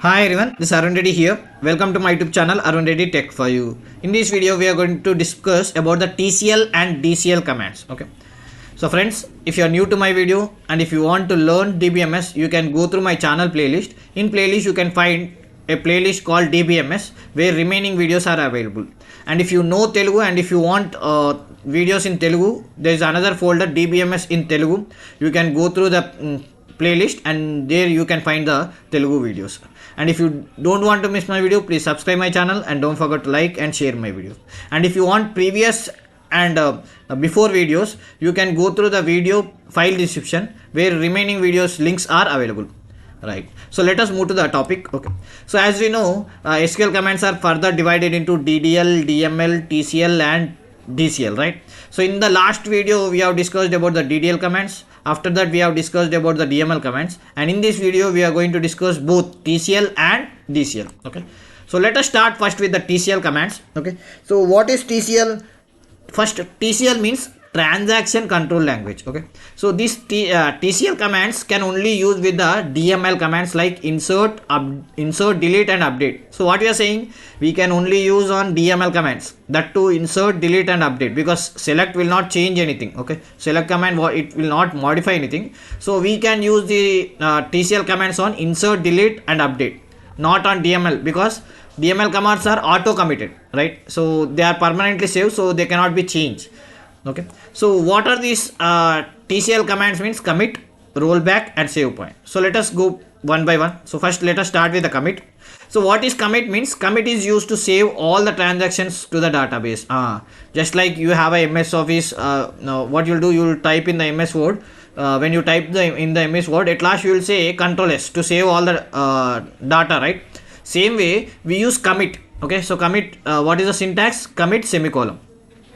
Hi everyone, this is Arun Reddy here. Welcome to my YouTube channel Arun Reddy Tech for You. In this video, we are going to discuss about the TCL and DCL commands. Okay. So friends, if you are new to my video and if you want to learn DBMS, you can go through my channel playlist. In playlist, you can find a playlist called DBMS where remaining videos are available. And if you know Telugu and if you want videos in Telugu, there is another folder DBMS in Telugu. You can go through the playlist and there you can find the Telugu videos. And if you don't want to miss my video, please subscribe my channel and don't forget to like and share my videos. And if you want previous and before videos, you can go through the video file description where remaining videos links are available. Right. So let us move to the topic. Okay. So as we know, SQL commands are further divided into DDL, DML, TCL and DCL, right? So in the last video, we have discussed about the DDL commands. After that, we have discussed about the DML commands. And in this video, we are going to discuss both TCL and DCL. Okay. So let us start first with the TCL commands. Okay. So what is TCL? First, TCL means transaction control language. Okay. So this TCL commands can only use with the DML commands like insert, delete and update. So what we are saying, we can only use on DML commands, that to insert, delete and update, because select will not change anything. Okay. Select command, it will not modify anything. So we can use the TCL commands on insert, delete and update, not on DML, because DML commands are auto committed, right? So they are permanently saved, so they cannot be changed. Okay. So what are these TCL commands? Means commit, rollback and save point. So let us go one by one. So first let us start with the commit. So what is commit? Means commit is used to save all the transactions to the database. Just like you have a MS Office, what you'll do, you'll type in the MS Word. When you type in the MS Word, at last you will say Control S to save all the data, right? Same way we use commit. Okay. So commit, what is the syntax? Commit semicolon.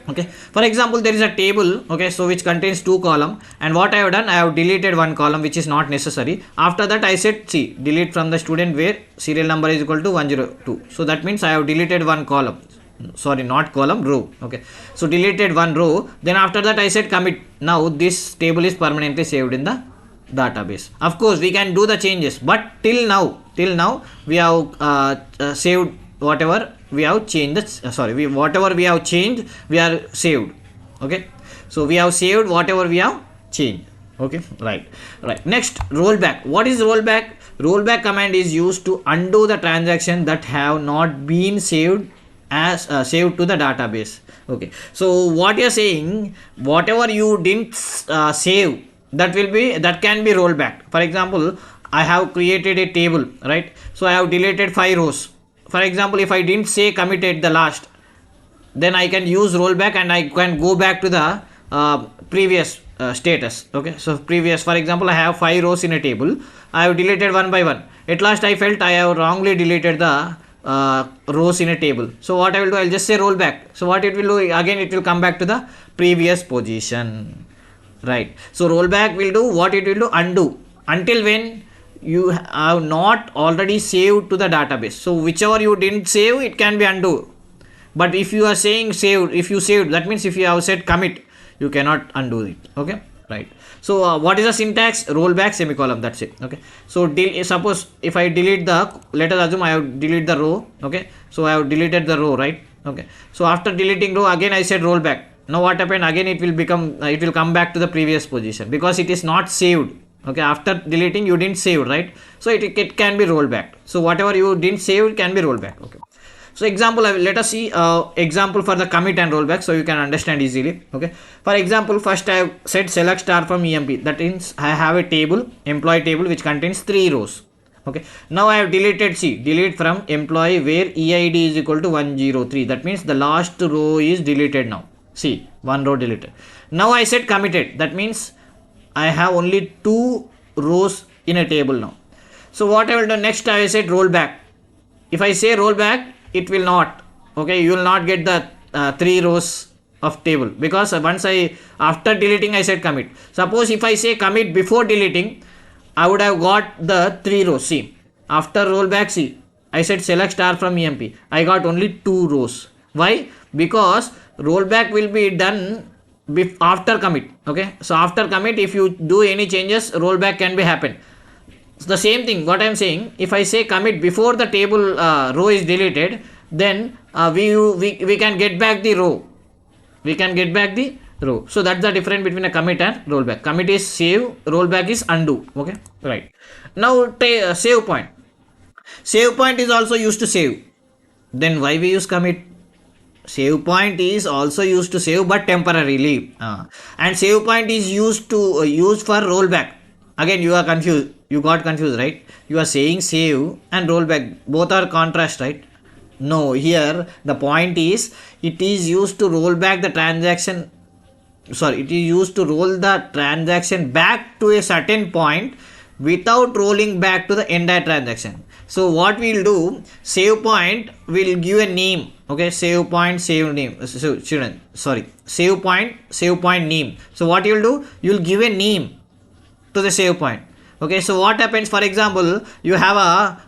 Okay. For example, there is a table, okay, so which contains two columns, and what I have done, I have deleted one column which is not necessary. After that, I said delete from the student where serial number is equal to 102. So that means I have deleted one column. Sorry, not column, row. Okay. So deleted one row. Then after that, I said commit. Now this table is permanently saved in the database. Of course, we can do the changes, but till now we have saved whatever we have changed. Whatever we have changed, we are saved. Okay. So we have saved whatever we have changed. Okay. Right. Next, rollback. What is rollback? Rollback command is used to undo the transaction that have not been saved as saved to the database. Okay. So what you are saying, whatever you didn't save, that can be rollback. For example, I have created a table, right? So I have deleted 5 rows. For example, if I didn't say commit at the last, then I can use rollback and I can go back to the previous status. Okay. So previous, for example, I have 5 rows in a table. I have deleted one by one. At last I felt I have wrongly deleted the rows in a table. So what I will do, I'll just say rollback. So what it will do, again it will come back to the previous position. Right. So rollback will do what it will do, undo, until when you have not already saved to the database. So whichever you didn't save, it can be undo. But if you are saying saved, if you saved, that means if you have said commit, you cannot undo it. Okay. Right. So what is the syntax? Rollback semicolon. That's it. Okay. So suppose if I delete let us assume I have deleted the row. Okay. So I have deleted the row, right? Okay. So after deleting row, again I said rollback. Now what happened? Again it will come back to the previous position because it is not saved. Okay, after deleting you didn't save, right? So it can be rolled back. So whatever you didn't save can be rolled back. Okay. So example, let us see example for the commit and rollback so you can understand easily. Okay. For example, first I have said select star from EMP. That means I have a table, employee table, which contains 3 rows. Okay. Now I have deleted delete from employee where EID is equal to 103. That means the last row is deleted now. One row deleted. Now I said committed. That means I have only 2 rows in a table now. So what I will do next, I said rollback. If I say rollback, it will not. Okay, you will not get the 3 rows of table because after deleting I said commit. Suppose if I say commit before deleting, I would have got the 3 rows. After rollback, I said select star from EMP. I got only 2 rows. Why? Because rollback will be done after commit. Okay. So after commit, if you do any changes, rollback can be happen. So the same thing what I am saying, if I say commit before the table row is deleted, then we can get back the row. We can get back the row. So that's the difference between a commit and rollback. Commit is save, rollback is undo. Okay, right. Now save point. Save point is also used to save. Then why we use commit? Save point is also used to save but temporarily, and save point is used to used for rollback. Again you are confused, you got confused, right? You are saying save and rollback, both are contrast, right? No, here the point is it is used to roll back the transaction, sorry, it is used to roll the transaction back to a certain point without rolling back to the entire transaction. So what we'll do, save point will give a name. Okay, save point, save name. So children, sorry, save point name. So what you'll do, you'll give a name to the save point. Okay, so what happens, for example, you have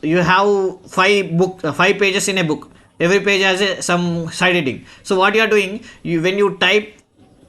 you have five pages in a book. Every page has some side heading. So what you are doing, when you type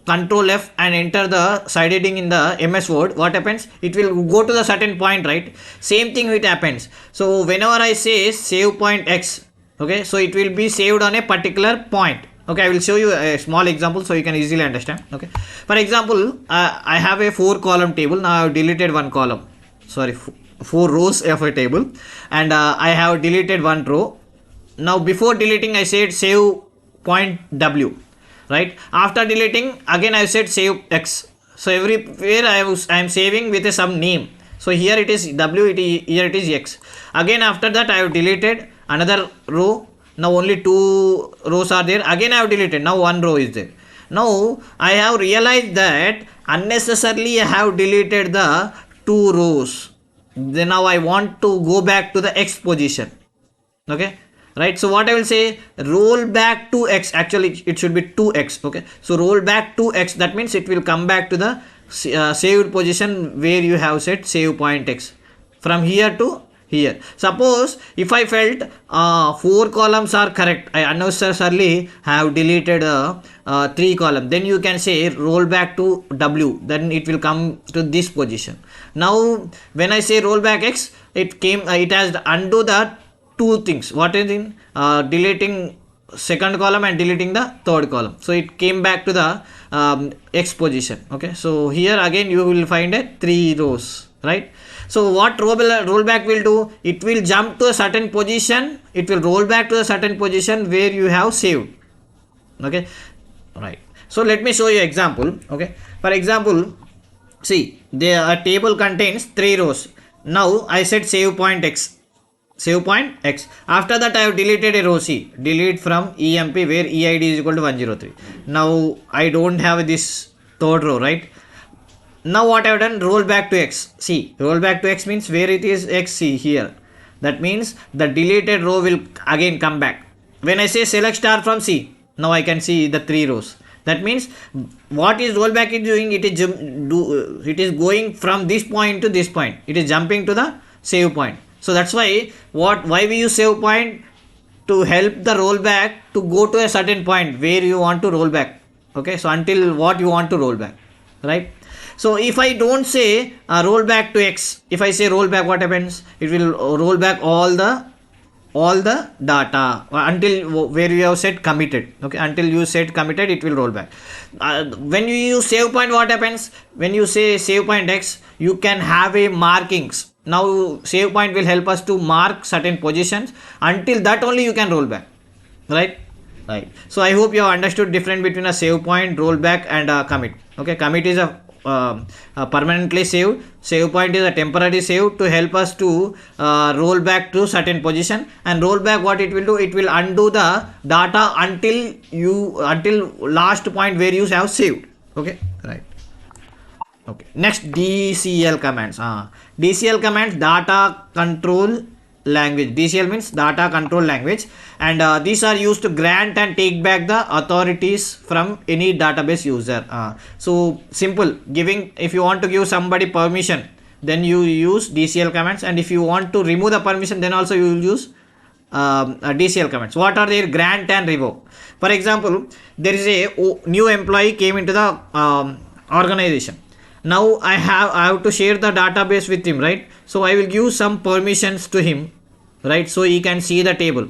Control F and enter the side heading in the MS Word, what happens? It will go to the certain point, right? Same thing it happens. So whenever I say save point X, okay, so it will be saved on a particular point. Okay, I will show you a small example so you can easily understand. Okay, for example, I have a 4-column table. Now I have deleted one column, sorry, 4 rows of a table, and I have deleted one row. Now before deleting I said save point W, right? After deleting again I said save X. So everywhere I am saving with some name. So here it is W, here it is X. Again after that I have deleted another row. Now only 2 rows are there. Again I have deleted. Now 1 row is there. Now I have realized that unnecessarily I have deleted the 2 rows. Then now I want to go back to the X position. Okay, right? So what I will say, roll back to X. Actually it should be 2X. Okay, so roll back to X. That means it will come back to the saved position where you have set save point X. From here to here. Suppose if I felt 4 columns are correct, I unnecessarily have deleted 3 columns, then you can say roll back to W, then it will come to this position. Now when I say roll back X, it has undo the 2 things. What is in deleting second column and deleting the third column, so it came back to the X position. Okay, so here again you will find a 3 rows, right? So what rollback will do, it will jump to a certain position, it will roll back to a certain position where you have saved. Okay, right. So let me show you example. Okay, for example, see, the table contains 3 rows. Now I said save point X. Save point X. After that I have deleted a row C. Delete from EMP where EID is equal to 103. Now I don't have this third row, right? Now what I have done, roll back to X. See, roll back to X means where it is X, see here. That means the deleted row will again come back. When I say select star from C, now I can see the 3 rows. That means what is rollback is doing, it is going from this point to this point. It is jumping to the save point. So that's why we use save point, to help the rollback to go to a certain point where you want to roll back. Okay, so until what you want to roll back, right? So if I don't say roll back to X, if I say roll back, what happens? It will roll back all the data until where you have set committed. Okay, until you set committed, it will roll back. When you use save point, what happens? When you say save point X, you can have a markings. Now save point will help us to mark certain positions. Until that only you can roll back, right? Right. So I hope you have understood difference between a save point, rollback, and a commit. Okay, commit is a permanently saved. Save point is a temporary save to help us to roll back to certain position. And roll back, what it will do, it will undo the data until last point where you have saved. Okay, right. Okay, next DCL commands. DCL commands, data control language. DCL means data control language, and these are used to grant and take back the authorities from any database user. So simple, if you want to give somebody permission, then you use DCL commands, and if you want to remove the permission, then also you will use DCL commands. What are their? Grant and revoke. For example, there is a new employee came into the organization, Now I have to share the database with him, right? So I will give some permissions to him, right? So he can see the table,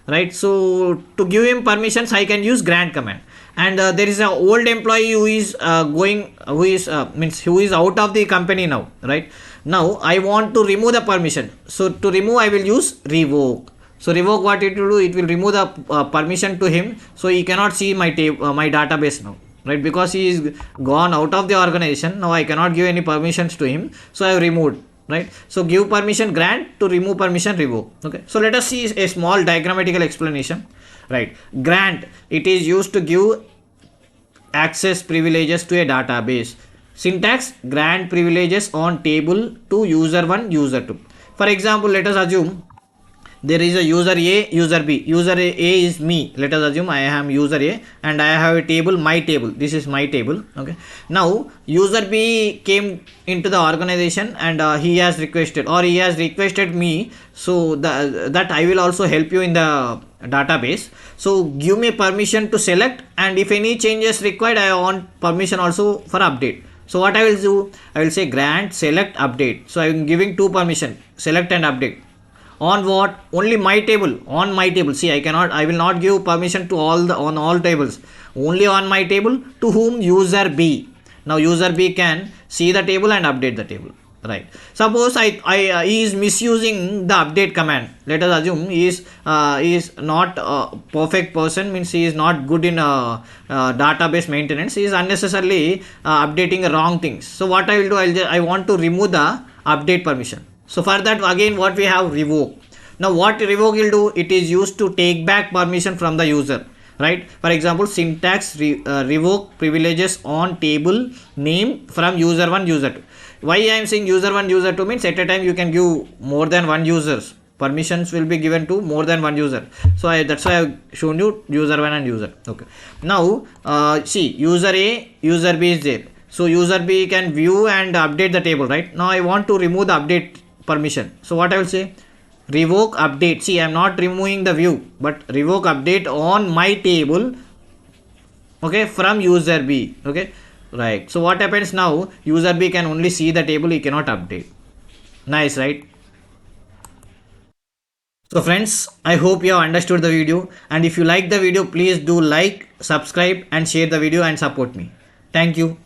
right? So to give him permissions, I can use grant command. And there is a old employee who is who is out of the company now, right? Now I want to remove the permission. So to remove, I will use revoke. So revoke, what it will do, it will remove the permission to him, so he cannot see my my database now, right? Because he is gone out of the organization. Now I cannot give any permissions to him, so I have removed, right? So give permission grant, to remove permission revoke. Okay, so let us see a small diagrammatical explanation, right? Grant, it is used to give access privileges to a database. Syntax, grant privileges on table to user 1, user 2. For example, let us assume there is a user A, user B. User A is me. Let us assume I am user A and I have a table, my table. This is my table. Okay. Now user B came into the organization and he has requested, or he has requested me. So that I will also help you in the database. So give me permission to select, and if any changes required, I want permission also for update. So what I will do, I will say grant select update. So I am giving two permission, select and update. On what? Only my table. On my table. See, I will not give permission to on all tables. Only on my table, to whom? User B. Now user B can see the table and update the table, right? Suppose he is misusing the update command. Let us assume he is not a perfect person, means he is not good in database maintenance. He is unnecessarily updating wrong things. So what I will do, I want to remove the update permission. So for that, again, what we have, revoke. Now what revoke will do, it is used to take back permission from the user, right? For example, syntax, revoke privileges on table name from user 1, user 2. Why I am saying user 1, user 2 means at a time you can give more than one users. Permissions will be given to more than one user. So that's why I have shown you user 1 and user. Okay. Now see, user A, user B is there. So user B can view and update the table, right? Now I want to remove the update permission. So what I will say, revoke update. See, I am not removing the view, but revoke update on my table, okay, from user B. Okay, right? So what happens now, user B can only see the table, he cannot update. Nice, right? So friends, I hope you have understood the video, and if you like the video, please do like, subscribe and share the video and support me. Thank you.